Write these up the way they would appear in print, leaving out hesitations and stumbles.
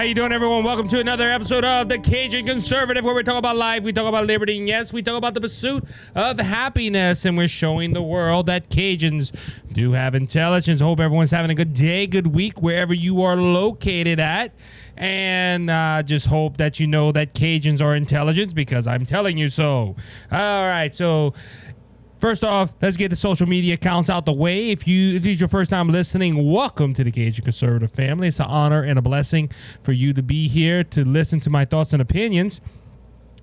you doing, everyone? Welcome to another episode of the Cajun Conservative, where we talk about life, we talk about liberty, and yes, we talk about the pursuit of happiness, and we're showing the world that Cajuns do have intelligence. I hope everyone's having a good day, good week, wherever you are located at, and just hope that you know that Cajuns are intelligent, because I'm telling you so. All right, so first off, let's get the social media accounts out the way. If it's your first time listening, welcome to the Cajun Conservative family. It's an honor and a blessing for you to be here to listen to my thoughts and opinions.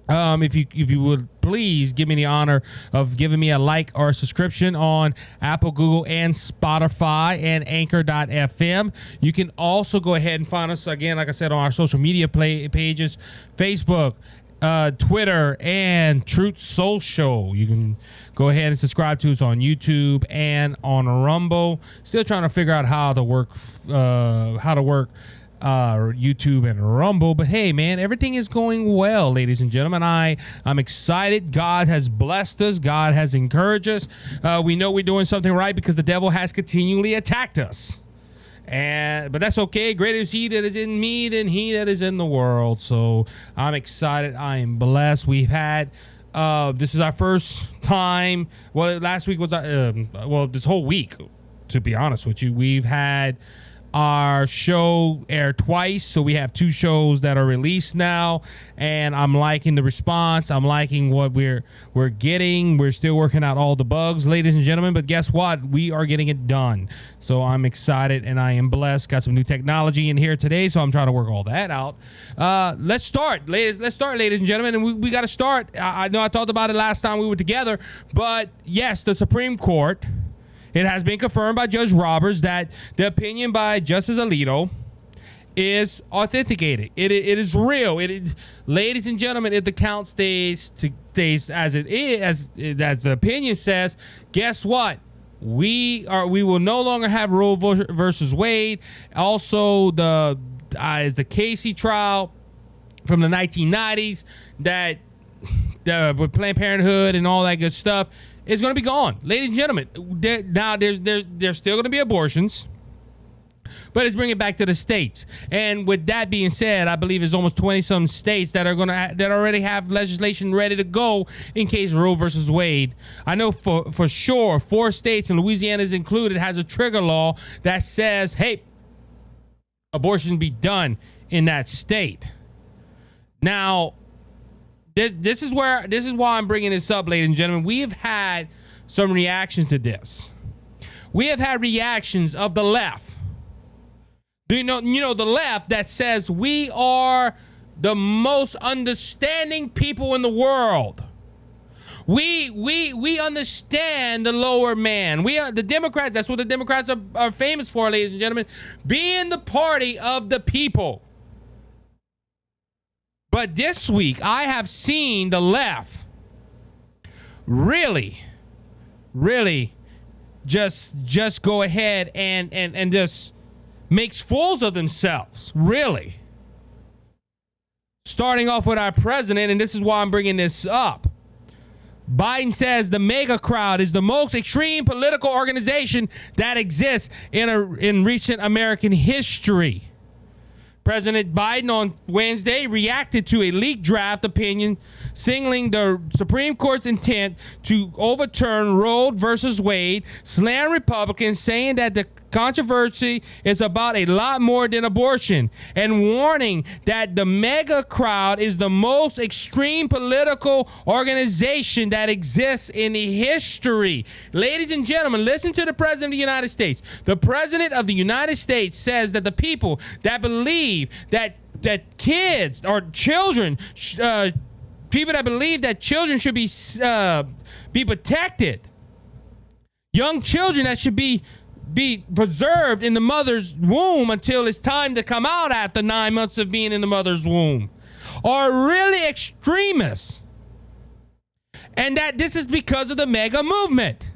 If you would please give me the honor of giving me a like or a subscription on Apple, Google, and Spotify and Anchor.fm. You can also go ahead and find us, again, like I said, on our social media pages, Facebook, Twitter, and Truth Social. You can go ahead and subscribe to us on YouTube and on Rumble. Still trying to figure out how to work YouTube and Rumble, but hey, man, everything is going well, ladies and gentlemen. I'm excited. God has blessed us. God has encouraged us. We know we're doing something right because the devil has continually attacked us. But that's okay. Greater is he that is in me than he that is in the world. So I'm excited. I am blessed. We've had this is our first time. Well, last week was this whole week, to be honest with you. We've had our show air twice, so we have two shows that are released now, and I'm liking the response. I'm liking what we're getting. We're still working out all the bugs, ladies and gentlemen, but guess what? We are getting it done. So I'm excited and I am blessed. Got some new technology in here today, so I'm trying to work all that out. Let's start, ladies and gentlemen, and we got to start. I know I talked about it last time we were together, but yes, the Supreme Court, it has been confirmed by Judge Roberts that the opinion by Justice Alito is authenticated. It is real. It is, ladies and gentlemen, if the count stays as it is, as the opinion says, guess what? We will no longer have Roe versus Wade. Also, the Casey trial from the 1990s that with Planned Parenthood and all that good stuff is going to be gone, ladies and gentlemen. Now there's still going to be abortions, but it's bringing it back to the states. And with that being said, I believe there's almost 20-some states that already have legislation ready to go in case Roe versus Wade. I know for sure 4 states, and Louisiana is included, has a trigger law that says, hey, abortion be done in that state. Now, This is why I'm bringing this up, ladies and gentlemen. We have had some reactions to this. We have had reactions of the left. Do you know the left that says we are the most understanding people in the world. We understand the lower man. We are the Democrats. That's what the Democrats are famous for, ladies and gentlemen, being the party of the people. But this week, I have seen the left really just go ahead and just makes fools of themselves, really. Starting off with our president, and this is why I'm bringing this up. Biden says the MAGA crowd is the most extreme political organization that exists in recent American history. President Biden on Wednesday reacted to a leaked draft opinion signaling the Supreme Court's intent to overturn Roe versus Wade, slammed Republicans, saying that the controversy is about a lot more than abortion, and warning that the MAGA crowd is the most extreme political organization that exists in the history. Ladies and gentlemen, listen to the President of the United States. The President of the United States says that the people that believe that kids or children, people that believe that children should be protected, young children that should be preserved in the mother's womb until it's time to come out after 9 months of being in the mother's womb, are really extremists, and that this is because of the MAGA movement.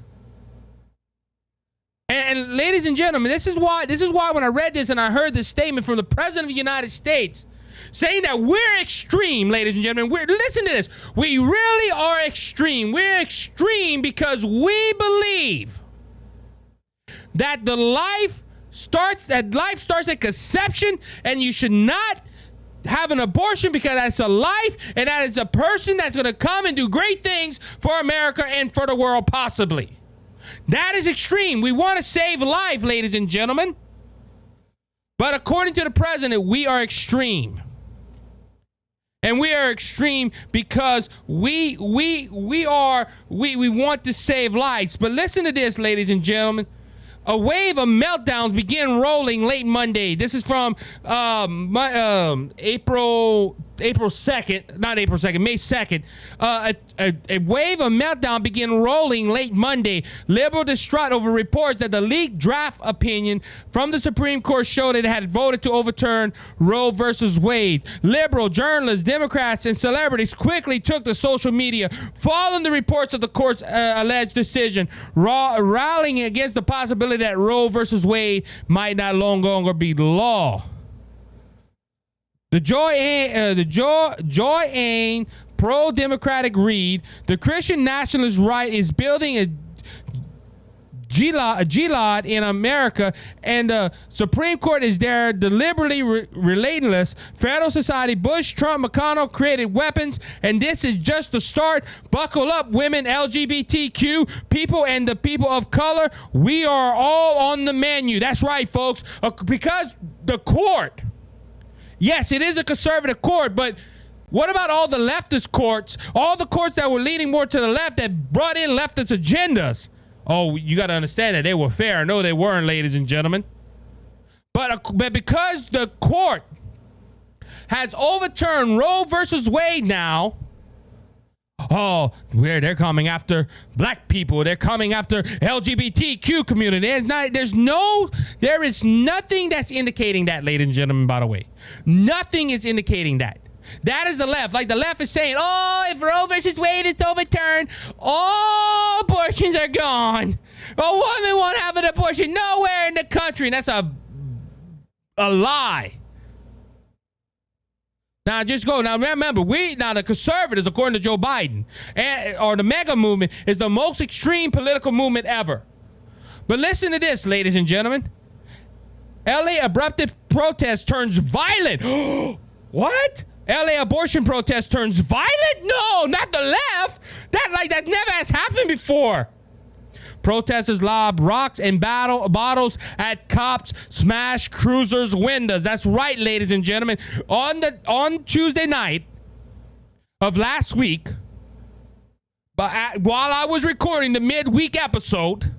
And ladies and gentlemen, this is why when I read this and I heard this statement from the President of the United States saying that we're extreme, ladies and gentlemen, listen to this. We really are extreme. We're extreme because we believe that life starts at conception, and you should not have an abortion because that's a life, and that is a person that's going to come and do great things for America and for the world, possibly. That is extreme. We want to save life, ladies and gentlemen. But according to the president, we are extreme. And we are extreme because we want to save lives. But listen to this, ladies and gentlemen. A wave of meltdowns began rolling late Monday. This is from April 2nd, not April 2nd, May 2nd. A wave of meltdown began rolling late Monday. Liberal distraught over reports that the leaked draft opinion from the Supreme Court showed it had voted to overturn Roe versus Wade. Liberal journalists, Democrats, and celebrities quickly took to social media following the reports of the court's alleged decision, rallying against the possibility that Roe versus Wade might not long longer be law. The Joy Ain pro-democratic read, the Christian nationalist right is building a jihad in America, and the Supreme Court is there deliberately relentless. Federal society, Bush, Trump, McConnell created weapons, and this is just the start. Buckle up, women, LGBTQ people, and the people of color. We are all on the menu. That's right, folks, because the court, yes, it is a conservative court, but what about all the leftist courts, all the courts that were leaning more to the left that brought in leftist agendas? Oh, you got to understand that they were fair. No, they weren't, ladies and gentlemen. But because the court has overturned Roe versus Wade now, oh, they're coming after black people. They're coming after LGBTQ community. There is nothing that's indicating that, ladies and gentlemen, by the way. Nothing is indicating that. That is the left. Like the left is saying, oh, if Roe versus Wade is overturned, all abortions are gone. A woman won't have an abortion nowhere in the country. And that's a lie. Now, just go. Now, remember, the conservatives, according to Joe Biden, or the MAGA movement, is the most extreme political movement ever. But listen to this, ladies and gentlemen. LA abrupt protest turns violent. What? LA abortion protest turns violent? No, not the left. That never has happened before. Protesters lob rocks and bottles at cops, smash cruisers' windows. That's right, ladies and gentlemen. On Tuesday night of last week, while I was recording the midweek episode,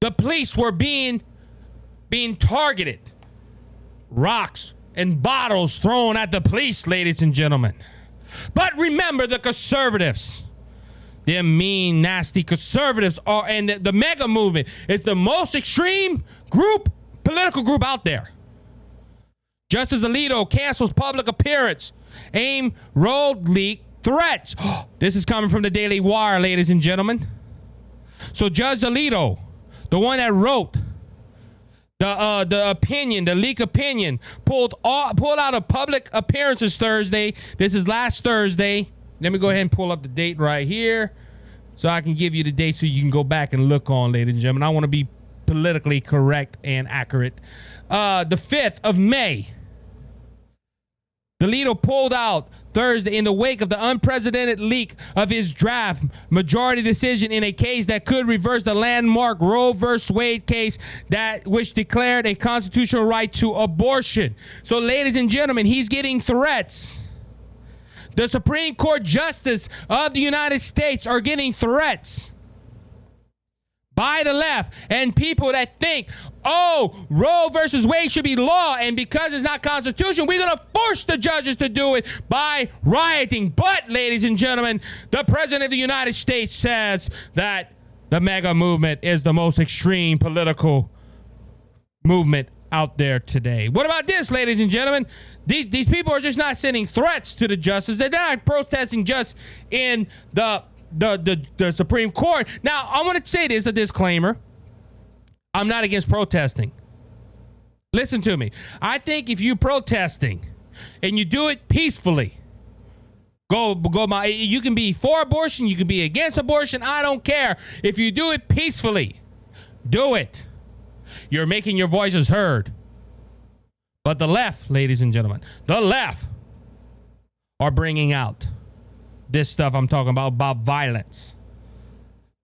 the police were being targeted. Rocks and bottles thrown at the police, ladies and gentlemen. But remember, the conservatives, them mean, nasty conservatives and the MAGA movement is the most extreme political group out there. Justice Alito cancels public appearance. AIM road leak threats. This is coming from the Daily Wire, ladies and gentlemen. So Judge Alito, the one that wrote the leak opinion, pulled out of public appearances Thursday. This is last Thursday. Let me go ahead and pull up the date right here so I can give you the date so you can go back and look on, ladies and gentlemen. I want to be politically correct and accurate. The 5th of May. Alito pulled out Thursday in the wake of the unprecedented leak of his draft majority decision in a case that could reverse the landmark Roe versus Wade case which declared a constitutional right to abortion. So, ladies and gentlemen, he's getting threats. The Supreme Court Justice of the United States are getting threats by the left and people that think, oh, Roe versus Wade should be law, and because it's not constitutional, we're going to force the judges to do it by rioting. But, ladies and gentlemen, the President of the United States says that the MAGA movement is the most extreme political movement out there today. What about this, ladies and gentlemen? These people are just not sending threats to the justice. They're not protesting just in the Supreme Court. Now, I want to say this, a disclaimer. I'm not against protesting. Listen to me. I think if you're protesting and you do it peacefully, you can be for abortion, you can be against abortion. I don't care. If you do it peacefully, do it. You're making your voices heard. But the left, ladies and gentlemen, the left are bringing out this stuff I'm talking about violence.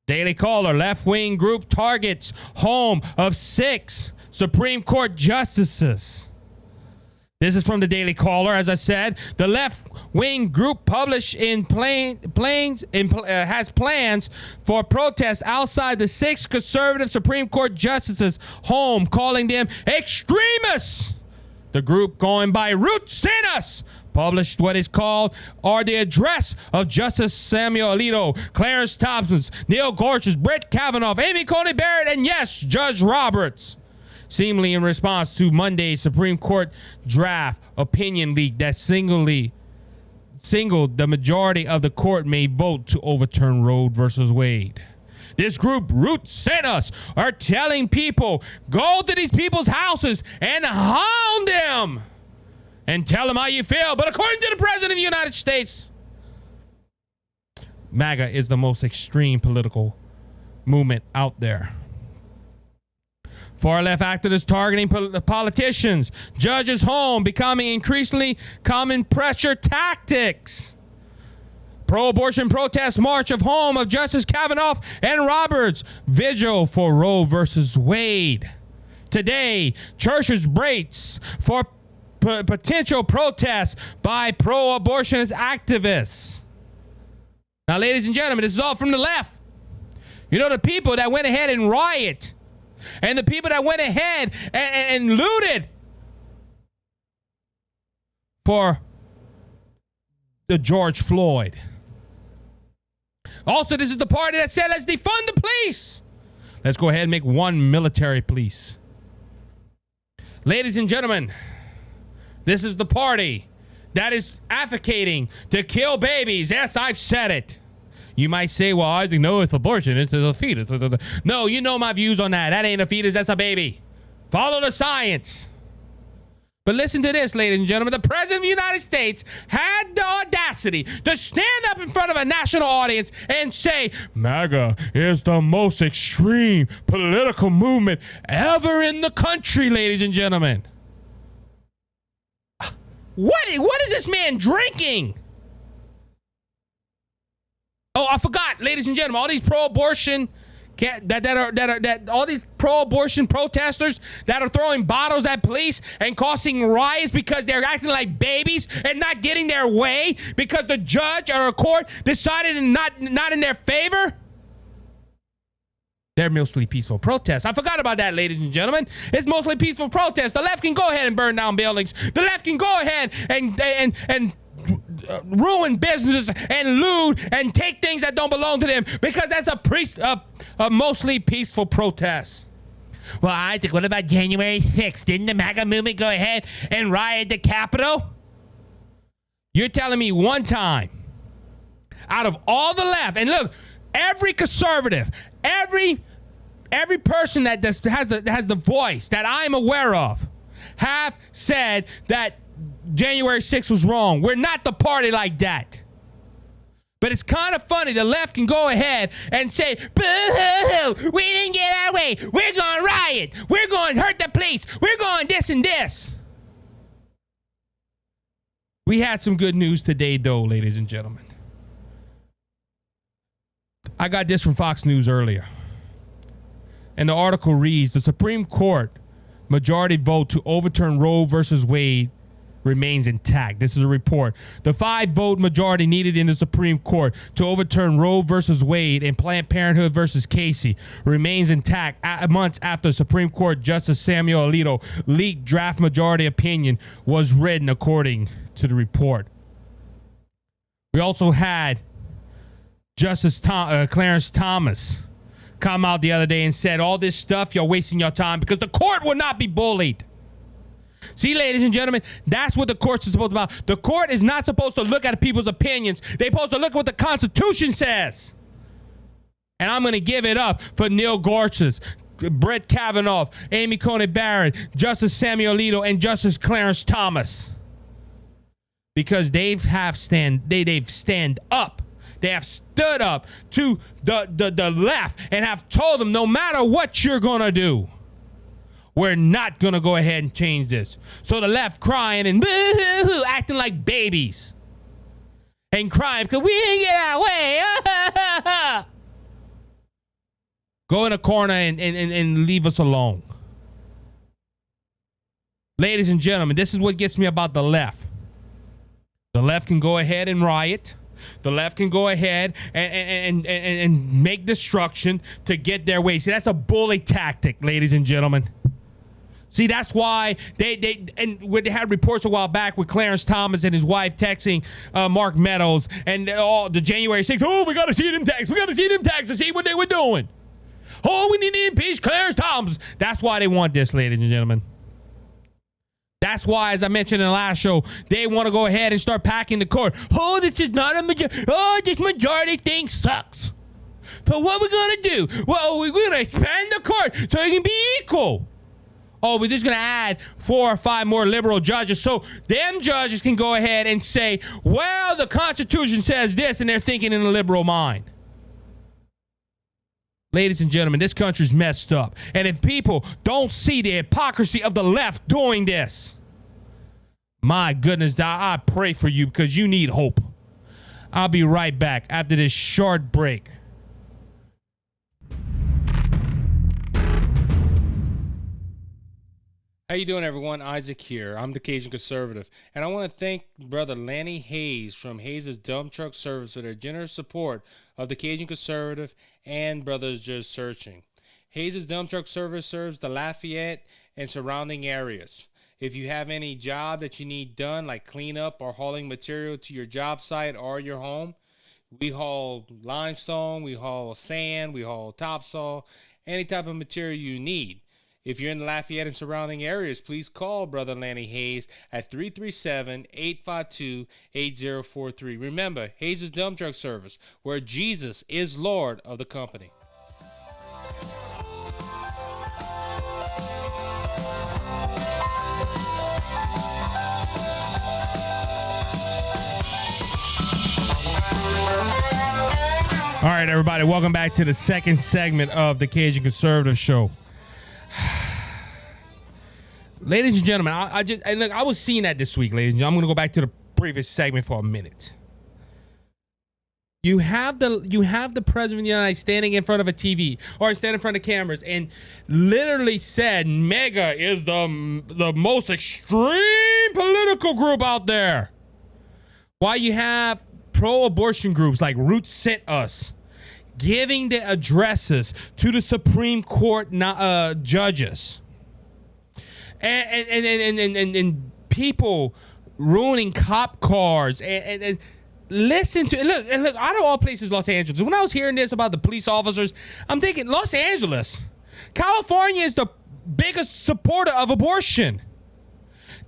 Daily Caller, left-wing group targets home of 6 Supreme Court justices. This is from the Daily Caller. As I said, the left-wing group published has plans for protests outside the 6 conservative Supreme Court justices' home, calling them extremists. The group, going by Root Sinners, published what is called the address of Justice Samuel Alito, Clarence Thomas, Neil Gorsuch, Brett Kavanaugh, Amy Coney Barrett, and yes, Judge Roberts. Seemingly in response to Monday's Supreme Court draft opinion leak that singled the majority of the court may vote to overturn Roe versus Wade. This group, Root Sinners, are telling people, go to these people's houses and hound them and tell them how you feel. But according to the President of the United States, MAGA is the most extreme political movement out there. Far-left activists targeting politicians, judges' home, becoming increasingly common pressure tactics. Pro-abortion protest march of home of Justice Kavanaugh and Roberts. Vigil for Roe versus Wade. Today, churches brace for potential protests by pro-abortionist activists. Now, ladies and gentlemen, this is all from the left. You know, the people that went ahead and riot, and the people that went ahead and looted for the George Floyd. Also, this is the party that said, let's defund the police. Let's go ahead and make one military police. Ladies and gentlemen, this is the party that is advocating to kill babies. Yes, I've said it. You might say, well, Isaac, no, it's abortion. It's a fetus. No, you know my views on that. That ain't a fetus. That's a baby. Follow the science. But listen to this, ladies and gentlemen. The President of the United States had the audacity to stand up in front of a national audience and say, MAGA is the most extreme political movement ever in the country, ladies and gentlemen. What is this man drinking? Oh, I forgot, ladies and gentlemen, all these pro-abortion all these pro-abortion protesters that are throwing bottles at police and causing riots because they're acting like babies and not getting their way because the judge or a court decided not in their favor. They're mostly peaceful protests. I forgot about that, ladies and gentlemen. It's mostly peaceful protests. The left can go ahead and burn down buildings. The left can go ahead and ruin businesses and loot and take things that don't belong to them because that's a mostly peaceful protest. Well, Isaac, what about January 6th? Didn't the MAGA movement go ahead and riot the Capitol? You're telling me one time out of all the left, and look, every conservative, every person that has the voice that I'm aware of have said that January 6th was wrong. We're not the party like that. But it's kind of funny. The left can go ahead and say, boo-hoo-hoo, we didn't get our way. We're going to riot. We're going to hurt the police. We're going this and this. We had some good news today, though, ladies and gentlemen. I got this from Fox News earlier. And the article reads, the Supreme Court majority vote to overturn Roe versus Wade remains intact. This is a report. The 5-vote majority needed in the Supreme Court to overturn Roe versus Wade and Planned Parenthood versus Casey remains intact months after Supreme Court Justice Samuel Alito leaked draft majority opinion was written, according to the report. We also had Justice Clarence Thomas come out the other day and said, all this stuff, you're wasting your time because the court will not be bullied. See, ladies and gentlemen, that's what the courts are supposed to be about. The court is not supposed to look at people's opinions. They're supposed to look at what the Constitution says. And I'm going to give it up for Neil Gorsuch, Brett Kavanaugh, Amy Coney Barrett, Justice Samuel Alito, and Justice Clarence Thomas. Because they've stand up. They have stood up to the left and have told them no matter what you're going to do, We're not going to go ahead and change this. So the left crying and boo-hoo-hoo, acting like babies. And crying because we didn't get our way. Go in a corner and leave us alone. Ladies and gentlemen, this is what gets me about the left. The left can go ahead and riot. The left can go ahead and make destruction to get their way. See, that's a bully tactic, ladies and gentlemen. See, that's why they had reports a while back with Clarence Thomas and his wife texting Mark Meadows and all the January 6th. Oh, we got to see them text. We got to see them text to see what they were doing. Oh, we need to impeach Clarence Thomas. That's why they want this, ladies and gentlemen. That's why, as I mentioned in the last show, they want to go ahead and start packing the court. Oh, this is not a majority. Oh, this majority thing sucks. So what we're going to do? Well, we're going to expand the court so it can be equal. Oh, we're just going to add 4 or 5 more liberal judges so them judges can go ahead and say, well, the Constitution says this, and they're thinking in a liberal mind. Ladies and gentlemen, this country's messed up. And if people don't see the hypocrisy of the left doing this, my goodness, I pray for you because you need hope. I'll be right back after this short break. How you doing, everyone? Isaac here. I'm the Cajun Conservative, and I want to thank Brother Lanny Hayes from Hayes' Dump Truck Service for their generous support of the Cajun Conservative and Brothers Just Searching. Hayes' Dump Truck Service serves the Lafayette and surrounding areas. If you have any job that you need done, like cleanup or hauling material to your job site or your home, we haul limestone, we haul sand, we haul topsoil, any type of material you need. If you're in the Lafayette and surrounding areas, please call Brother Lanny Hayes at 337-852-8043. Remember, Hayes' Dump Truck Service, where Jesus is Lord of the company. All right, everybody, welcome back to the second segment of the Cajun Conservative Show. Ladies and gentlemen, I was seeing that this week, ladies and gentlemen. I'm going to go back to the previous segment for a minute. You have the president of the United States standing in front of a TV or standing in front of cameras and literally said MAGA is the most extreme political group out there. While you have pro-abortion groups like Roots Sent Us giving the addresses to the Supreme Court judges. And people ruining cop cars and listen to look out of all places, Los Angeles. When I was hearing this about the police officers, I'm thinking Los Angeles, California is the biggest supporter of abortion.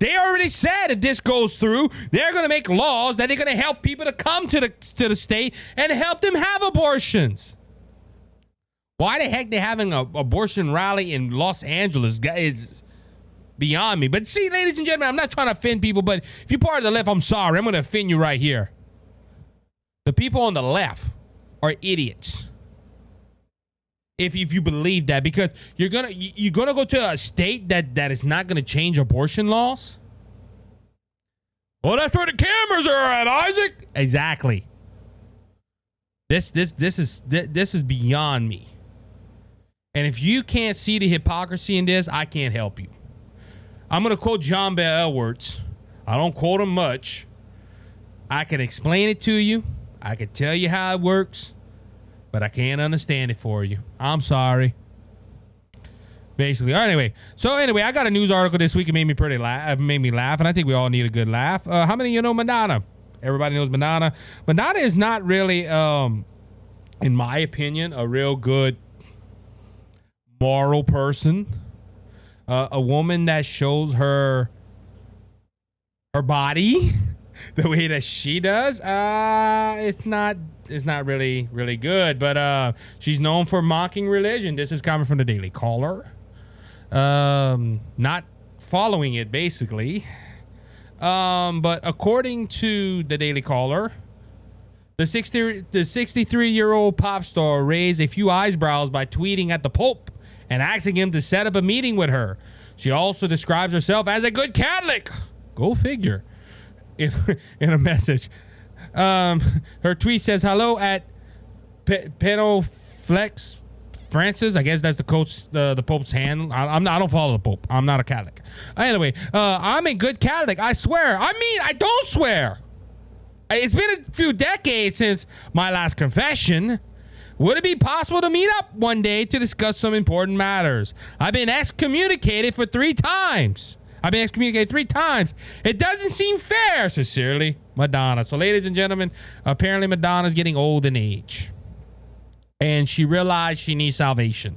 They already said if this goes through, they're going to make laws that they're going to help people to come to the state and help them have abortions. Why the heck they having an abortion rally in Los Angeles is beyond me. But see, ladies and gentlemen, I'm not trying to offend people, but if you're part of the left, I'm sorry. I'm going to offend you right here. The people on the left are idiots. If you believe that, because you're gonna go to a state that is not gonna change abortion laws. Well, that's where the cameras are at, Isaac. Exactly. This is beyond me. And if you can't see the hypocrisy in this, I can't help you. I'm gonna quote John Bell Edwards. I don't quote him much. I can explain it to you. I can tell you how it works. But I can't understand it for you. I'm sorry. Basically. Anyway, I got a news article this week. It made me made me laugh, and I think we all need a good laugh. How many of you know Madonna? Everybody knows Madonna. Madonna is not really, in my opinion, a real good moral person. A woman that shows her body the way that she does. It's not really good, but she's known for mocking religion. This is coming from the Daily Caller. Not following it, basically. But according to the Daily Caller, the 63-year-old pop star raised a few eyebrows by tweeting at the Pope and asking him to set up a meeting with her. She also describes herself as a good Catholic. Go figure. In a message. Her tweet says, hello at Pedoflex Francis. I guess that's the coach, the Pope's hand. I don't follow the Pope. I'm not a Catholic. Anyway, I'm a good Catholic. I swear. I mean, I don't swear. It's been a few decades since my last confession. Would it be possible to meet up one day to discuss some important matters? I've been excommunicated for 3 times. It doesn't seem fair. Sincerely, Madonna. So, ladies and gentlemen, apparently Madonna's getting old in age. And she realized she needs salvation.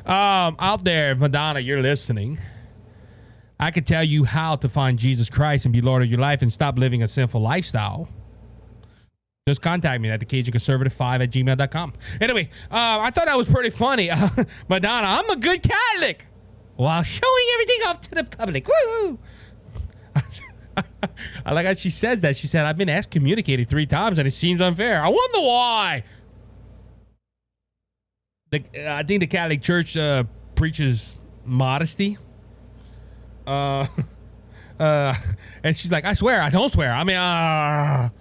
Out there, Madonna, you're listening. I could tell you how to find Jesus Christ and be Lord of your life and stop living a sinful lifestyle. Just contact me at the Cajun Conservative 5@gmail.com. Anyway, I thought that was pretty funny. Madonna, I'm a good Catholic while showing everything off to the public. Woo! I like how she says that. She said, I've been excommunicated 3 times and it seems unfair. I wonder why. I think the Catholic Church preaches modesty. And she's like, I swear, I don't swear. I mean,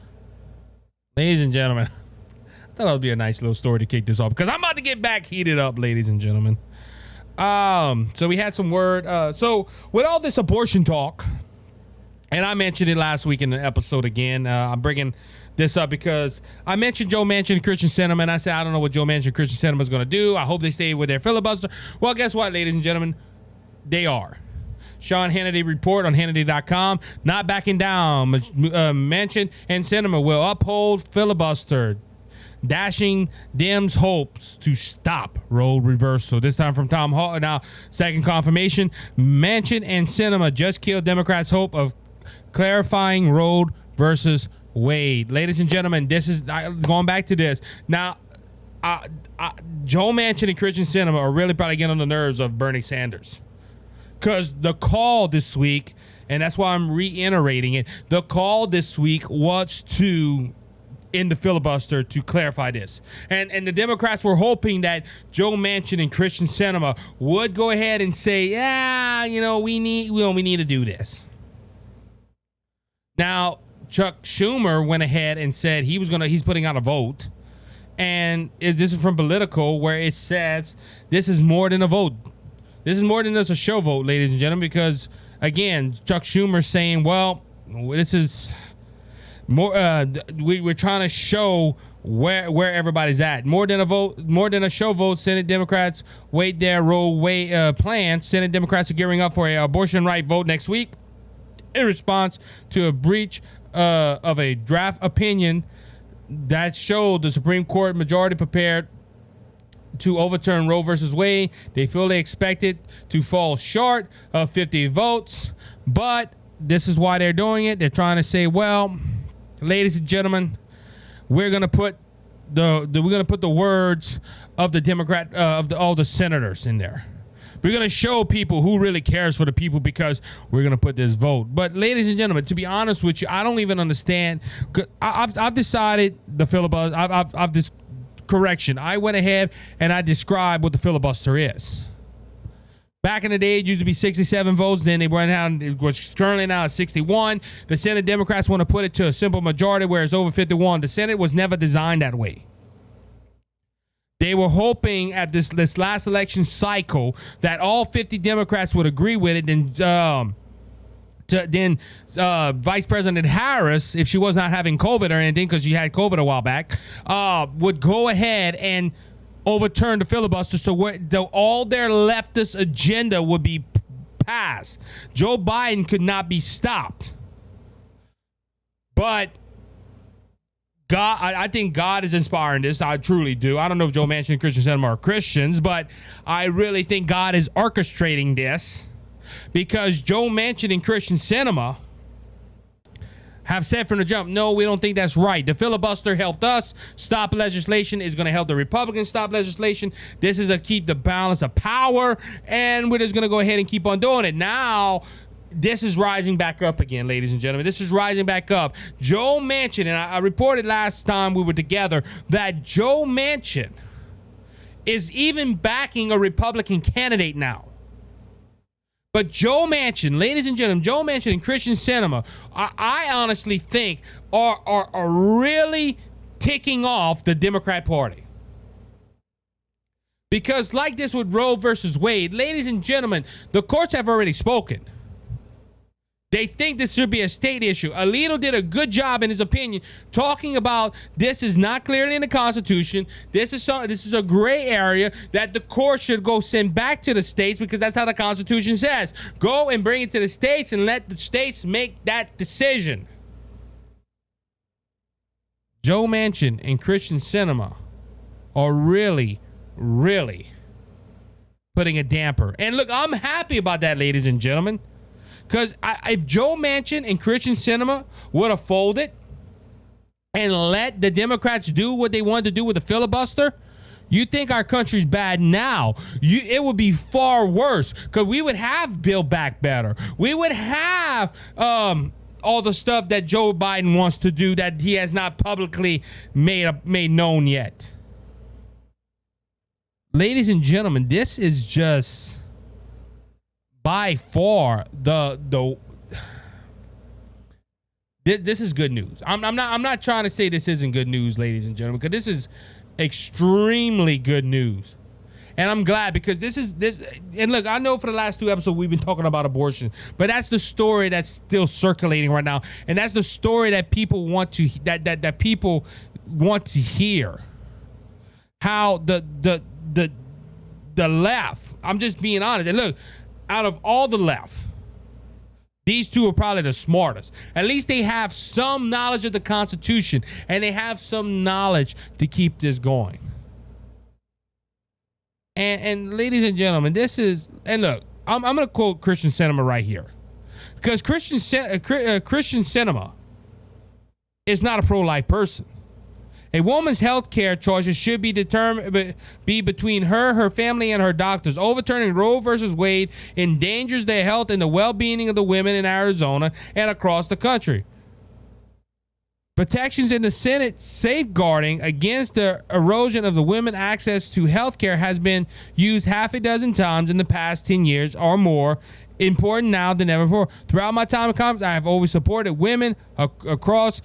ladies and gentlemen, I thought it would be a nice little story to kick this off because I'm about to get back heated up, ladies and gentlemen. So we had some word. So with all this abortion talk, and I mentioned it last week in the episode again, I'm bringing this up because I mentioned Joe Manchin and Christian Sinema, and I said, I don't know what Joe Manchin and Christian Sinema is going to do. I hope they stay with their filibuster. Well, guess what, ladies and gentlemen? They are. Sean Hannity report on Hannity.com. Not backing down. Manchin and Sinema will uphold filibuster, dashing Dems' hopes to stop role reversal. This time from Tom Hall. Now, second confirmation. Manchin and Sinema just killed Democrats' hope of clarifying Roe versus Wade. Ladies and gentlemen, this is going back to this. Now, Joe Manchin and Christian Sinema are really probably getting on the nerves of Bernie Sanders. Because the call this week, and that's why I'm reiterating it, the call this week was to in the filibuster to clarify this. And the Democrats were hoping that Joe Manchin and Christian Sinema would go ahead and say, yeah, we need to do this. Now, Chuck Schumer went ahead and said he's putting out a vote. And this is from Politico, where it says this is more than a vote. This is more than just a show vote, ladies and gentlemen, because, again, Chuck Schumer saying, well, this is more. We're trying to show where everybody's at. More than a vote, more than a show vote. Senate Democrats wait their Roe plans. Senate Democrats are gearing up for an abortion right vote next week in response to a breach of a draft opinion that showed the Supreme Court majority prepared to overturn Roe versus Wade. They feel they expect it to fall short of 50 votes, but this is why they're doing it. They're trying to say, well, ladies and gentlemen, we're gonna put the words of the Democrat all the senators in there. We're gonna show people who really cares for the people because we're gonna put this vote. But ladies and gentlemen, to be honest with you, I don't even understand. I've decided the filibuster. I've this correction. I went ahead and I described what the filibuster is. Back in the day, it used to be 67 votes. Then they went down. It was currently now at 61. The Senate Democrats want to put it to a simple majority where it's over 51. The Senate was never designed that way. They were hoping at this last election cycle that all 50 Democrats would agree with it. Then Vice President Harris, if she was not having COVID or anything, because she had COVID a while back, would go ahead and overturn the filibuster so all their leftist agenda would be passed. Joe Biden could not be stopped. But God, I think God is inspiring this. I truly do. I don't know if Joe Manchin and Christian Sinema are Christians, but I really think God is orchestrating this because Joe Manchin and Christian Sinema have said from the jump, no, we don't think that's right. The filibuster helped us stop legislation. Is going to help the Republicans stop legislation. This is to keep the balance of power, and we're just going to go ahead and keep on doing it. Now, this is rising back up again, ladies and gentlemen. This is rising back up. Joe Manchin, and I reported last time we were together that Joe Manchin is even backing a Republican candidate now. But Joe Manchin, ladies and gentlemen, Joe Manchin and Cajun Sinema, I honestly think are really ticking off the Democrat Party. Because like this with Roe versus Wade, ladies and gentlemen, the courts have already spoken. They think this should be a state issue. Alito did a good job, in his opinion, talking about this is not clearly in the Constitution. This is a gray area that the court should go send back to the states, because that's how the Constitution says. Go and bring it to the states and let the states make that decision. Joe Manchin and Cajun Sinema are really putting a damper. And look, I'm happy about that, ladies and gentlemen. Because if Joe Manchin and Cajun Sinema would have folded and let the Democrats do what they wanted to do with the filibuster, you think our country's bad now. It would be far worse, because we would have Build Back Better. We would have all the stuff that Joe Biden wants to do that he has not publicly made known yet. Ladies and gentlemen, this is just by far this is good news. I'm not trying to say this isn't good news, ladies and gentlemen, because this is extremely good news. And I'm glad, because this. And look, I know for the last 2 episodes we've been talking about abortion, but that's the story that's still circulating right now, and that's the story that people want to that people want to hear. How the left. I'm just being honest. And look, out of all the left, these two are probably the smartest. At least they have some knowledge of the Constitution, and they have some knowledge to keep this going. And ladies and gentlemen, this is, and look, I'm going to quote Cajun Sinema right here, because Cajun Sinema is not a pro-life person. A woman's health care choices should be determined between her family, and her doctors. Overturning Roe versus Wade endangers the health and the well-being of the women in Arizona and across the country. Protections in the Senate safeguarding against the erosion of the women's access to health care has been used half a dozen times in the past 10 years or more. Important now than ever before. Throughout my time in Congress, I have always supported women across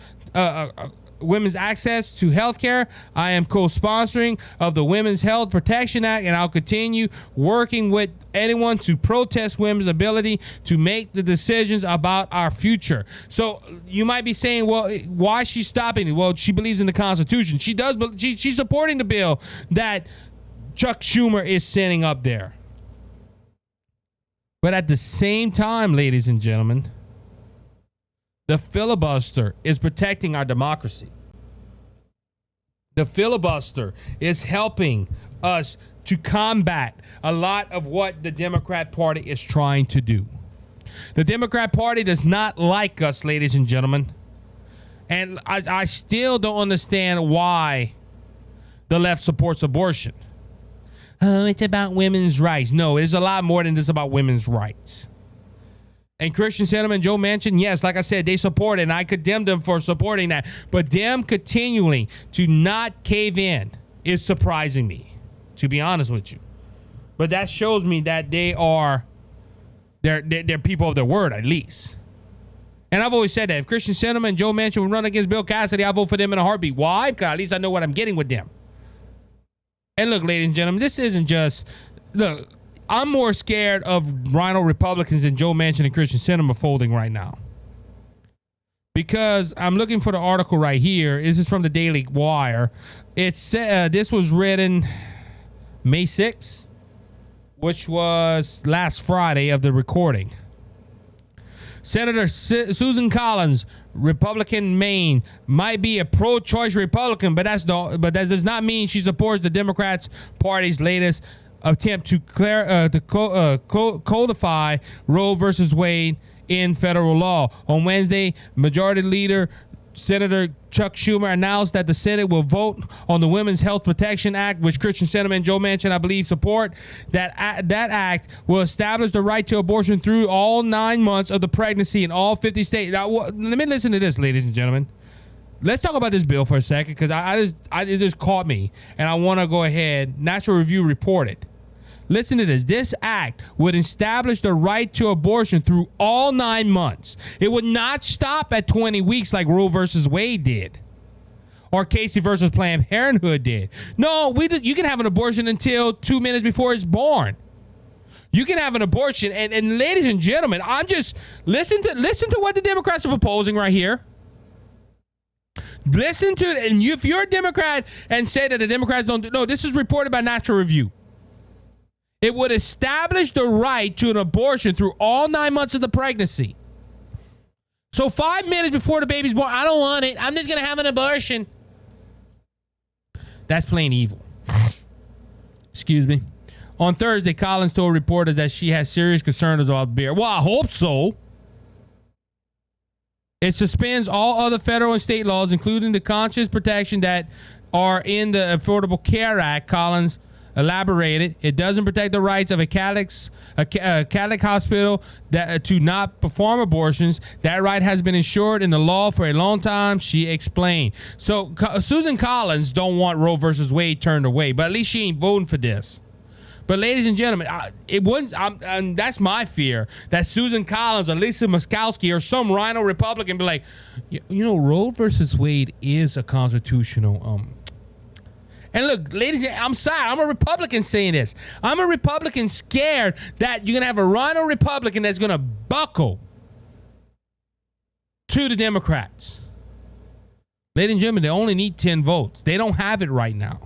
women's access to health care. I am co-sponsoring of the Women's Health Protection Act, and I'll continue working with anyone to protest women's ability to make the decisions about our future. So you might be saying, well, why is she stopping it? Well, she believes in the Constitution. She does, but she's supporting the bill that Chuck Schumer is sending up there. But at the same time, ladies and gentlemen, the filibuster is protecting our democracy. The filibuster is helping us to combat a lot of what the Democrat Party is trying to do. The Democrat Party does not like us, ladies and gentlemen. And I still don't understand why the left supports abortion. Oh, it's about women's rights. No, it is a lot more than just about women's rights. And Cajun Sinema and Joe Manchin, yes, like I said, they support it, and I condemn them for supporting that. But them continuing to not cave in is surprising me, to be honest with you. But that shows me that they're people of their word, at least. And I've always said that if Cajun Sinema and Joe Manchin would run against Bill Cassidy, I'll vote for them in a heartbeat. Why? Because at least I know what I'm getting with them. And look, ladies and gentlemen, this isn't just, look, I'm more scared of Rhino Republicans than Joe Manchin and Cajun Sinema folding right now. Because I'm looking for the article right here. This is from the Daily Wire. It's this was written May 6th, which was last Friday of the recording. Senator Susan Collins, Republican Maine, might be a pro-choice Republican, but that does not mean she supports the Democrats Party's latest attempt to codify Roe versus Wade in federal law. On Wednesday, Majority Leader Senator Chuck Schumer announced that the Senate will vote on the Women's Health Protection Act, which Cajun Sinema and Joe Manchin, I believe, support. That act will establish the right to abortion through all 9 months of the pregnancy in all 50 states. Now, let me listen to this, ladies and gentlemen. let's talk about this bill for a second, because it just caught me, and I want to go ahead. National Review reported. Listen to this. This act would establish the right to abortion through all 9 months. It would not stop at 20 weeks like Roe versus Wade did, or Casey versus Planned Parenthood did. No, you can have an abortion until 2 minutes before it's born. You can have an abortion, and ladies and gentlemen, I'm just listen to what the Democrats are proposing right here. Listen to it, and if you're a Democrat and say that the Democrats don't do, no, this is reported by National Review. It would establish the right to an abortion through all 9 months of the pregnancy. So 5 minutes before the baby's born, I don't want it. I'm just going to have an abortion. That's plain evil. Excuse me. On Thursday, Collins told reporters that she has serious concerns about the bill. Well, I hope so. It suspends all other federal and state laws, including the conscious protection that are in the Affordable Care Act, Collins elaborated. It doesn't protect the rights of a Catholic hospital to not perform abortions. That right has been ensured in the law for a long time, she explained. So Susan Collins don't want Roe versus Wade turned away, but at least she ain't voting for this. But ladies and gentlemen, and that's my fear, that Susan Collins or Lisa Murkowski or some rhino Republican be like, Roe versus Wade is a constitutional And look, ladies, I'm sorry. I'm a Republican saying this. I'm a Republican scared that you're going to have a rhino Republican that's going to buckle to the Democrats. Ladies and gentlemen, they only need 10 votes. They don't have it right now.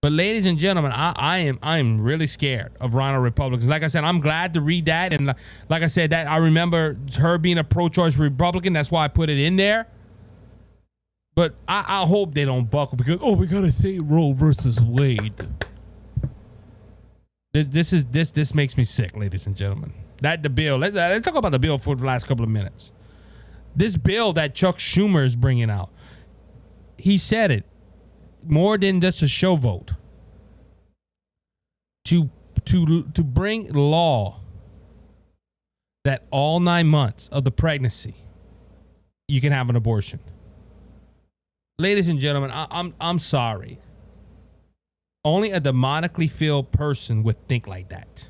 But ladies and gentlemen, I am really scared of rhino Republicans. Like I said, I'm glad to read that. And like I said, that I remember her being a pro-choice Republican. That's why I put it in there. But I hope they don't buckle because, we got to say Roe versus Wade. This makes me sick, ladies and gentlemen. The bill, let's talk about the bill for the last couple of minutes. This bill that Chuck Schumer is bringing out, he said it, more than just a show vote. To bring law that all 9 months of the pregnancy, you can have an abortion. Ladies and gentlemen, I'm sorry. Only a demonically filled person would think like that.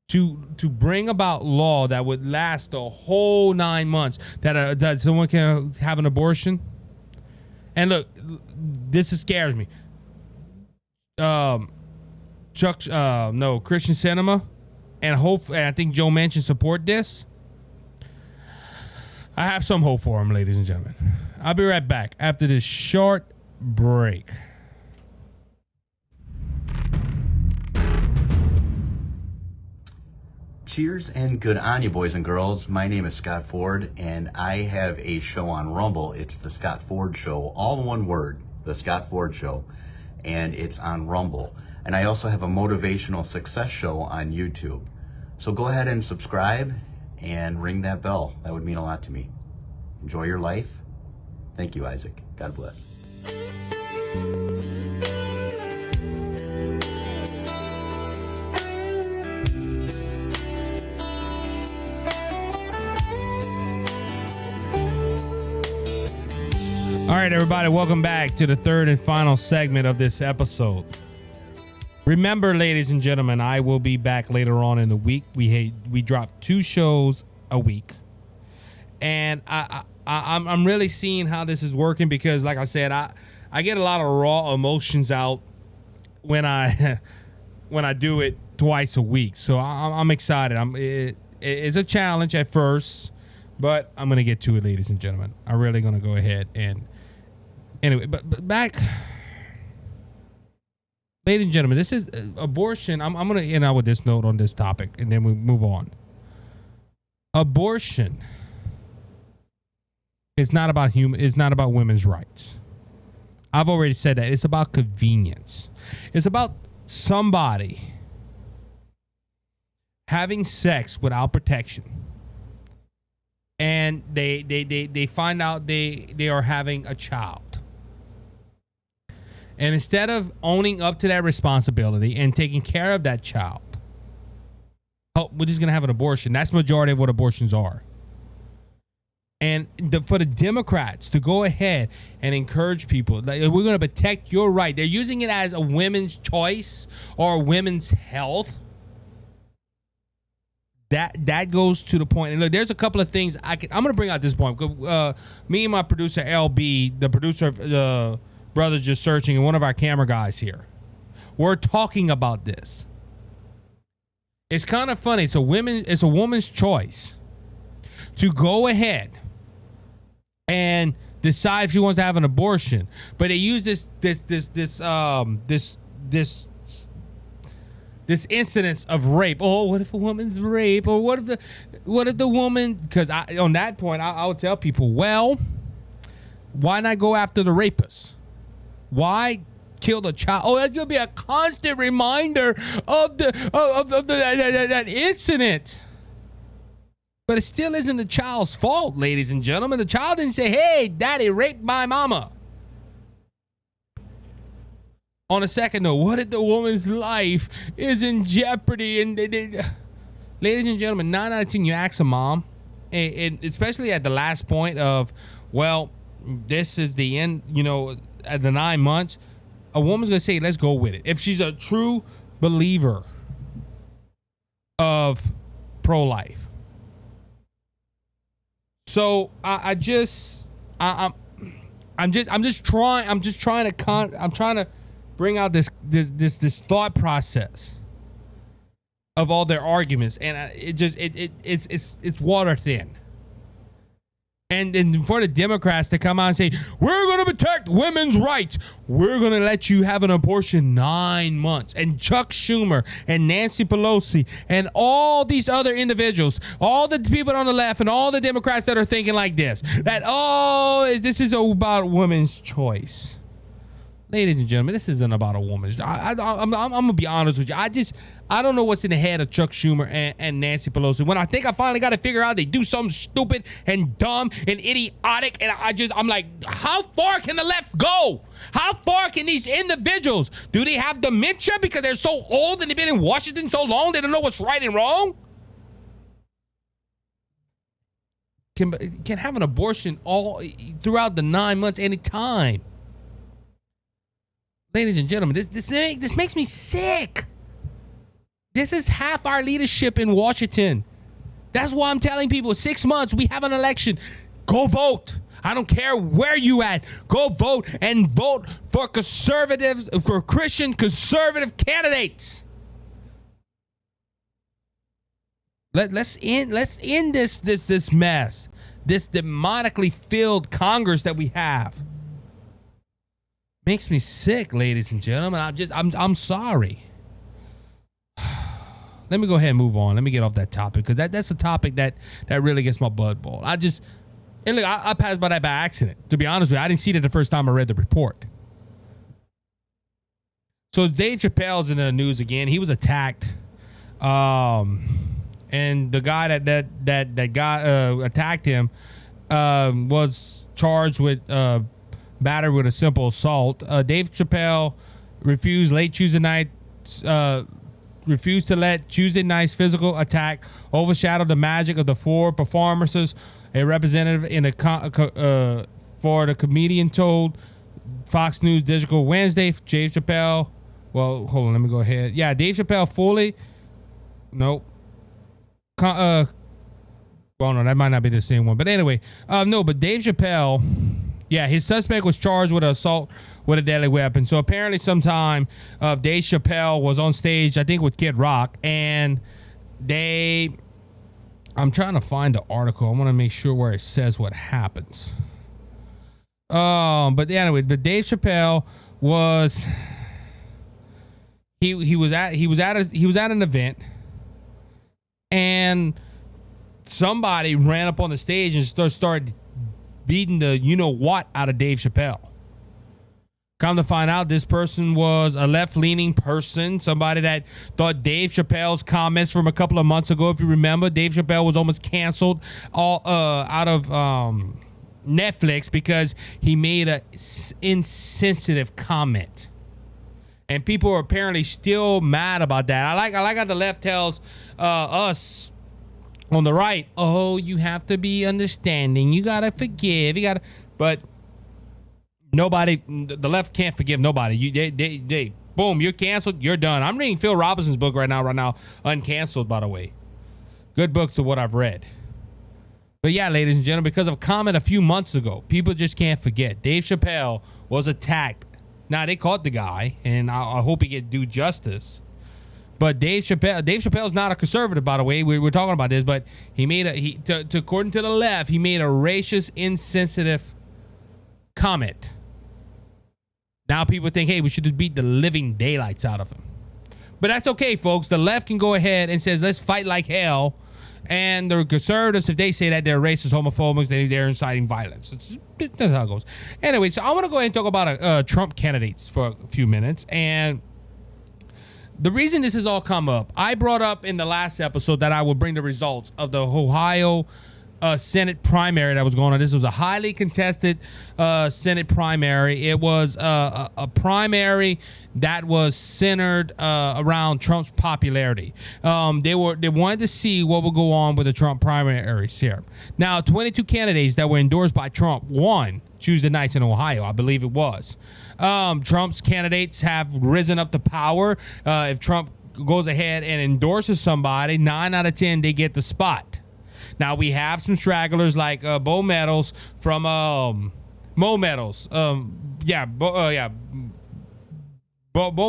To bring about law that would last the whole 9 months, that someone can have an abortion. And look, this scares me. Christian Sinema and I think Joe Manchin support this. I have some hope for him, ladies and gentlemen. I'll be right back after this short break. Cheers and good on you, boys and girls. My name is Scott Ford, and I have a show on Rumble. It's the Scott Ford Show, all in one word, the Scott Ford Show, and it's on Rumble. And I also have a motivational success show on YouTube. So go ahead and subscribe and ring that bell. That would mean a lot to me. Enjoy your life. Thank you, Isaac. God bless. All right, everybody, welcome back to the third and final segment of this episode. Remember, ladies and gentlemen, I will be back later on in the week. We drop 2 shows a week, and I'm really seeing how this is working because, like I said, I get a lot of raw emotions out when I do it twice a week. So I'm excited. It's a challenge at first, but I'm gonna get to it, ladies and gentlemen. I'm really gonna go ahead and anyway. But back. Ladies and gentlemen, this is abortion. I'm going to end out with this note on this topic, and then we move on. Abortion is not about It's not about women's rights. I've already said that. It's about convenience. It's about somebody having sex without protection, and they find out they are having a child. And instead of owning up to that responsibility and taking care of that child, we're just going to have an abortion. That's the majority of what abortions are. And for the Democrats to go ahead and encourage people, like, we're going to protect your right. They're using it as a women's choice or women's health. That goes to the point. And look, there's a couple of things I'm going to bring out this point. Me and my producer, LB, the producer of Brothers Just Searching, and one of our camera guys here, we're talking about this. It's kind of funny. It's a woman's choice to go ahead and decide if she wants to have an abortion, but they use this incidence of rape. Oh, what if a woman's rape? Or what if the woman? Because on that point, I would tell people, well, why not go after the rapist? Why kill the child? Oh, that's gonna be a constant reminder of that incident. But it still isn't the child's fault, ladies and gentlemen. The child didn't say, hey, daddy raped my mama. On a second note, what if the woman's life is in jeopardy? And ladies and gentlemen, 9 out of 10, you ask a mom, and especially at the last point of, well, this is the end, at the 9 months, a woman's going to say, let's go with it. If she's a true believer of pro-life. So I'm trying to bring out this thought process of all their arguments, and it's water thin. And for the Democrats to come out and say, we're going to protect women's rights, we're going to let you have an abortion 9 months, and Chuck Schumer and Nancy Pelosi and all these other individuals, all the people on the left and all the Democrats that are thinking like this, that, this is about women's choice. Ladies and gentlemen, this isn't about a woman's. I'm going to be honest with you. I don't know what's in the head of Chuck Schumer and Nancy Pelosi. When I think I finally got to figure out they do something stupid and dumb and idiotic, and I'm like, how far can the left go? How far can these individuals? Do they have dementia because they're so old and they've been in Washington so long they don't know what's right and wrong? Can have an abortion all throughout the 9 months anytime. Ladies and gentlemen, this makes me sick. This is half our leadership in Washington. That's why I'm telling people, 6 months, we have an election. Go vote. I don't care where you at. Go vote and vote for conservatives, for Christian conservative candidates. Let's end this mess, this demonically filled Congress that we have. Makes me sick, ladies and gentlemen. I'm sorry. Let me go ahead and move on. Let me get off that topic, because that's a topic that really gets my blood boiled. And look, I passed by that by accident. To be honest with you, I didn't see it the first time I read the report. So Dave Chappelle's in the news again. He was attacked, and the guy that attacked him was charged with battered with a simple assault. Dave Chappelle refused to let Tuesday night's physical attack overshadow the magic of the 4 performances. A representative for the comedian told Fox News Digital Wednesday. Dave Chappelle. Well, hold on. Let me go ahead. Yeah, Dave Chappelle fully. Nope. Well, no, that might not be the same one. But anyway, no. But Dave Chappelle. Yeah, his suspect was charged with assault with a deadly weapon. So apparently sometime Dave Chappelle was on stage, I think with Kid Rock, and I'm trying to find the article. I want to make sure where it says what happens. But anyway, but Dave Chappelle was he was at an event, and somebody ran up on the stage and started beating the you-know-what out of Dave Chappelle. Come to find out, this person was a left-leaning person, somebody that thought Dave Chappelle's comments from a couple of months ago, if you remember, Dave Chappelle was almost canceled out of Netflix because he made an insensitive comment. And people are apparently still mad about that. I like how the left tells us On the right, oh, you have to be understanding. You gotta forgive. But nobody, the left can't forgive nobody. They boom, you're canceled. You're done. I'm reading Phil Robinson's book right now, Uncanceled, by the way. Good book to what I've read. But yeah, ladies and gentlemen, because of a comment a few months ago, people just can't forget. Dave Chappelle was attacked. Now, they caught the guy, and I hope he get due justice. But Dave Chappelle's not a conservative, by the way. We're talking about this, but he made according to the left, he made a racist, insensitive comment. Now people think, hey, we should just beat the living daylights out of him. But that's okay, folks. The left can go ahead and says, let's fight like hell. And the conservatives, if they say that they're racist, homophobic, they're inciting violence. That's how it goes. Anyway, so I want to go ahead and talk about Trump candidates for a few minutes. And the reason this has all come up, I brought up in the last episode that I would bring the results of the Ohio Senate primary that was going on. This was a highly contested Senate primary. It was a primary that was centered around Trump's popularity. They wanted to see what would go on with the Trump primaries here. Now, 22 candidates that were endorsed by Trump won Tuesday nights in Ohio, I believe it was. Trump's candidates have risen up to power. If Trump goes ahead and endorses somebody, 9 out of 10, they get the spot. Now, we have some stragglers like Bo Meadows from Mo Meadows. Bo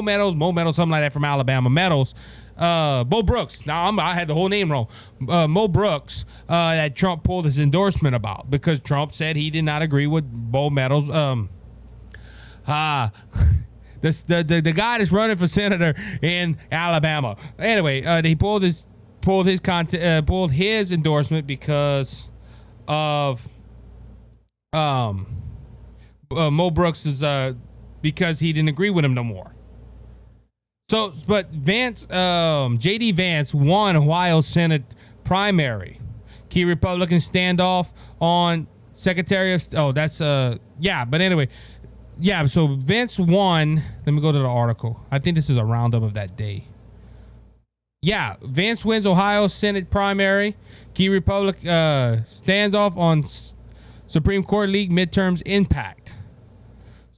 Meadows, something like that from Alabama. Meadows. Bo Brooks. Now, I had the whole name wrong. Mo Brooks, that Trump pulled his endorsement about because Trump said he did not agree with Bo Meadows. The guy that's running for senator in Alabama. Anyway, he pulled his endorsement because of Mo Brooks because he didn't agree with him no more. So, but J.D. Vance won Ohio Senate primary. Key Republican standoff on Secretary of... but anyway. Yeah, so Vance won... Let me go to the article. I think this is a roundup of that day. Yeah, Vance wins Ohio Senate primary. Key Republican standoff on Supreme Court League midterms impact.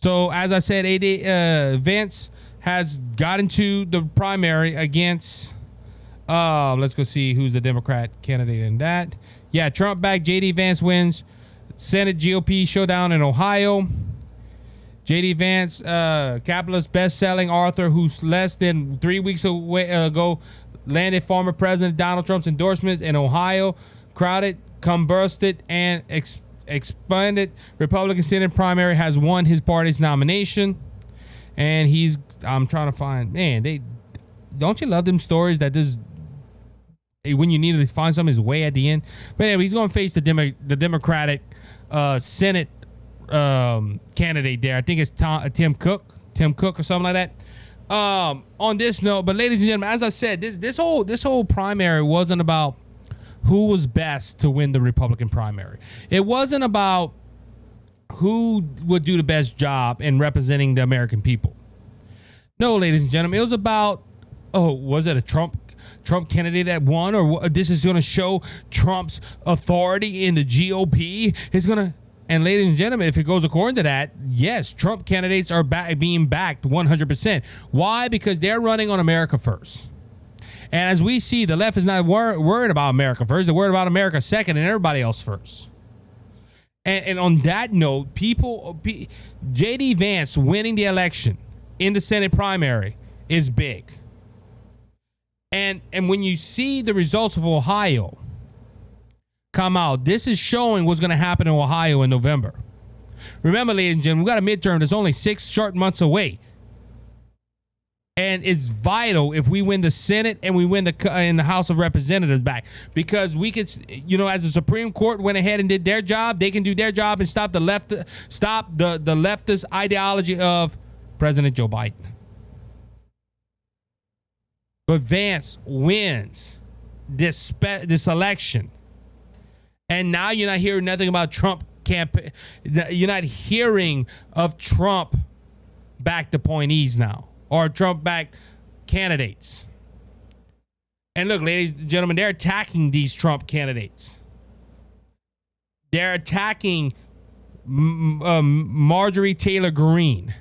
So, as I said, Vance has got into the primary against, let's go see who's the Democrat candidate in that. Yeah, Trump-backed J.D. Vance wins Senate GOP showdown in Ohio. J.D. Vance, capitalist best-selling author who's less than 3 weeks ago landed former President Donald Trump's endorsements in Ohio, crowded, combusted, and expanded Republican Senate primary, has won his party's nomination. And I'm trying to find, don't you love them stories that this, when you need to find something, is way at the end? But anyway, he's going to face the Democratic Senate candidate there. I think it's Tim Cook or something like that. On this note, but ladies and gentlemen, as I said, this whole primary wasn't about who was best to win the Republican primary. It wasn't about who would do the best job in representing the American people. No, ladies and gentlemen, it was about, was it a Trump candidate that won, or this is going to show Trump's authority in the GOP? And ladies and gentlemen, if it goes according to that, yes, Trump candidates are being backed 100%. Why? Because they're running on America first. And as we see, the left is not worried about America first. They're worried about America second and everybody else first. And on that note, J.D. Vance winning the election in the Senate primary is big. And when you see the results of Ohio come out, this is showing what's going to happen in Ohio in November. Remember, ladies and gentlemen, we've got a midterm that's only 6 short months away. And it's vital if we win the Senate and we win in the House of Representatives back, because we could, as the Supreme Court went ahead and did their job, they can do their job and stop the leftist ideology of President Joe Biden. But Vance wins this election, and now you're not hearing nothing about Trump campaign. You're not hearing of Trump-backed appointees now, or Trump-backed candidates. And look, ladies and gentlemen, they're attacking these Trump candidates. They're attacking Marjorie Taylor Greene.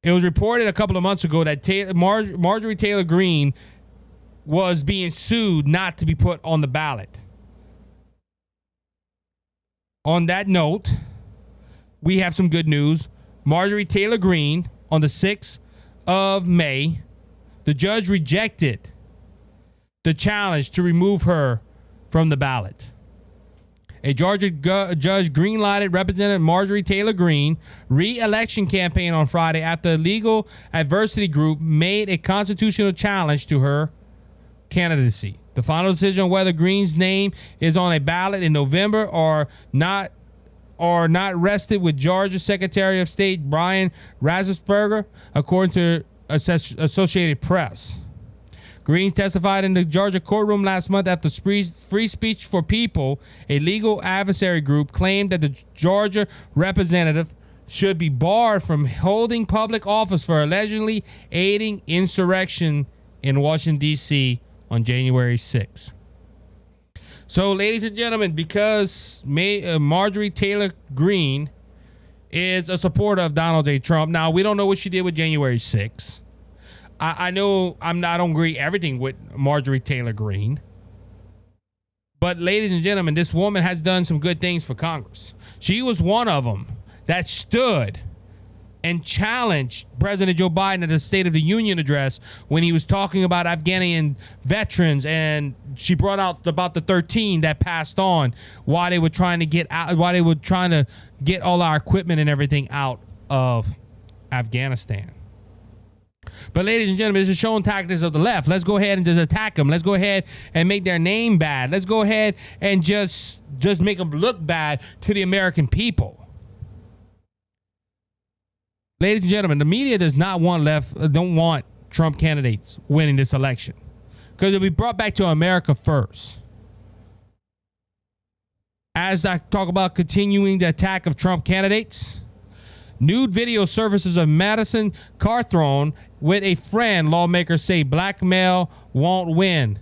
It was reported a couple of months ago that Marjorie Taylor Greene was being sued not to be put on the ballot. On that note, we have some good news. Marjorie Taylor Greene, on the 6th of May, the judge rejected the challenge to remove her from the ballot. A Georgia judge green-lighted Representative Marjorie Taylor Greene re-election campaign on Friday after a legal adversity group made a constitutional challenge to her candidacy. The final decision on whether Greene's name is on a ballot in November or not rested with Georgia Secretary of State Brian Raffensperger, according to Associated Press. Greene testified in the Georgia courtroom last month after Free Speech for People, a legal adversary group, claimed that the Georgia representative should be barred from holding public office for allegedly aiding insurrection in Washington, D.C. on January 6th. So, ladies and gentlemen, because Marjorie Taylor Greene is a supporter of Donald J. Trump. Now, we don't know what she did with January 6th. I know I don't agree everything with Marjorie Taylor Greene. But, ladies and gentlemen, this woman has done some good things for Congress. She was one of them that stood and challenged President Joe Biden at the State of the Union address when he was talking about Afghan veterans, and she brought out about the 13 that passed on while they were trying to get all our equipment and everything out of Afghanistan. But, ladies and gentlemen, this is showing tactics of the left. Let's go ahead and just attack them. Let's go ahead and make their name bad. Let's go ahead and just make them look bad to the American people. Ladies and gentlemen, the media does not don't want Trump candidates winning this election, because it'll be brought back to America first. As I talk about continuing the attack of Trump candidates, nude video surfaces of Madison Cawthorn with a friend. Lawmakers say black male won't win.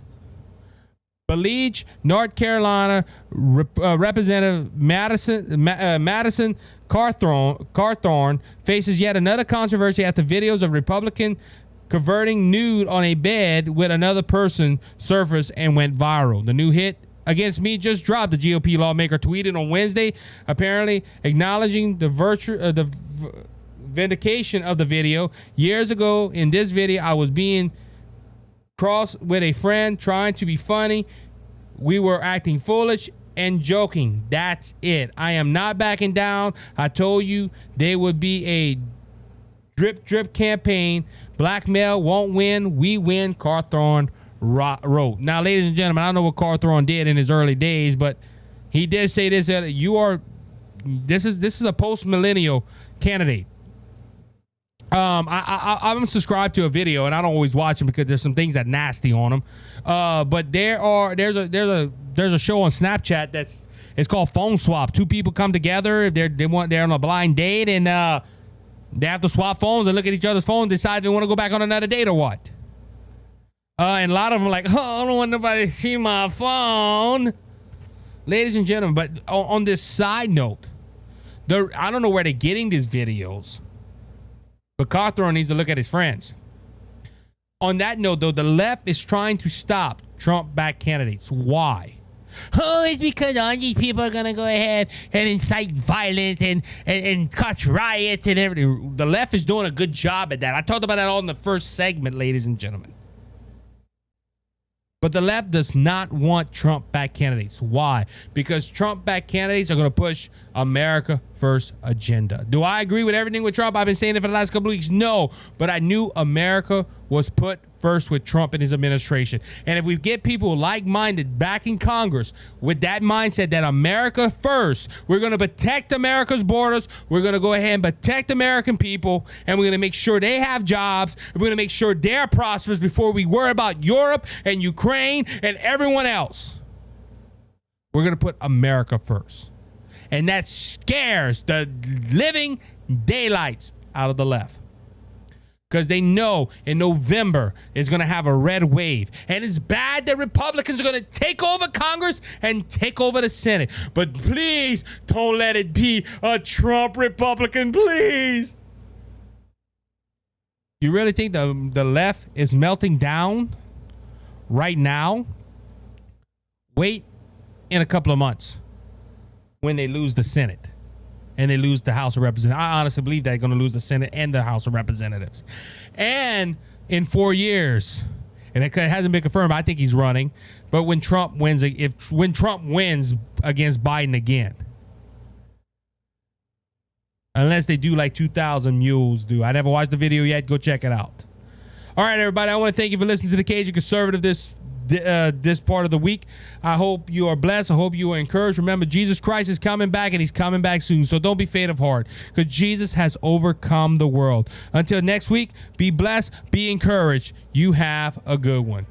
Belize, North Carolina, Representative Madison Cawthorn faces yet another controversy after videos of Republican converting nude on a bed with another person surfaced and went viral. The new hit against me just dropped, the GOP lawmaker tweeted on Wednesday, apparently acknowledging the vindication of the video. Years ago, in this video, I was being crossed with a friend trying to be funny. We were acting foolish and joking. That's it. I am not backing down. I told you there would be a drip campaign. Black male won't win. We win, Cawthorn wrote. Now, ladies and gentlemen, I don't know what Cawthorn did in his early days, but he did say this: that this is a post-millennial candidate. I'm subscribed to a video, and I don't always watch them because there's some things that nasty on them. But there's a show on Snapchat it's called Phone Swap. Two people come together, they're on a blind date, and they have to swap phones and look at each other's phones, decide they want to go back on another date or what. And a lot of them are like, I don't want nobody to see my phone. Ladies and gentlemen, but on this side note, I don't know where they're getting these videos, but Cawthorn needs to look at his friends. On that note, though, the left is trying to stop Trump-backed candidates. Why? Oh, it's because all these people are going to go ahead and incite violence and cause riots and everything. The left is doing a good job at that. I talked about that all in the first segment, ladies and gentlemen. But the left does not want Trump-backed candidates. Why? Because Trump-backed candidates are going to push America First agenda. Do I agree with everything with Trump? I've been saying it for the last couple of weeks. No, but I knew America was put first with Trump and his administration. And if we get people like-minded back in Congress with that mindset that America first, we're going to protect America's borders, we're going to go ahead and protect American people, and we're going to make sure they have jobs, and we're going to make sure they're prosperous before we worry about Europe and Ukraine and everyone else. We're going to put America first. And that scares the living daylights out of the left. because they know in November is going to have a red wave. And it's bad that Republicans are going to take over Congress and take over the Senate. But please don't let it be a Trump Republican, please. You really think the left is melting down right now? Wait in a couple of months when they lose the Senate and they lose the House of Representatives. I honestly believe they're going to lose the Senate and the House of Representatives. And in 4 years, and it hasn't been confirmed, I think he's running, but when Trump wins against Biden again, unless they do like 2,000 mules do. I never watched the video yet. Go check it out. All right, everybody. I want to thank you for listening to the Cajun Conservative this part of the week. I hope you are blessed. I hope you are encouraged. Remember, Jesus Christ is coming back, and he's coming back soon. So don't be faint of heart, because Jesus has overcome the world. Until next week, be blessed, be encouraged. You have a good one.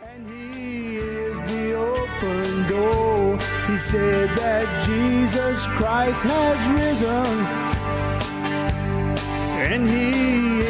And he is the open door. He said that Jesus Christ has risen, and he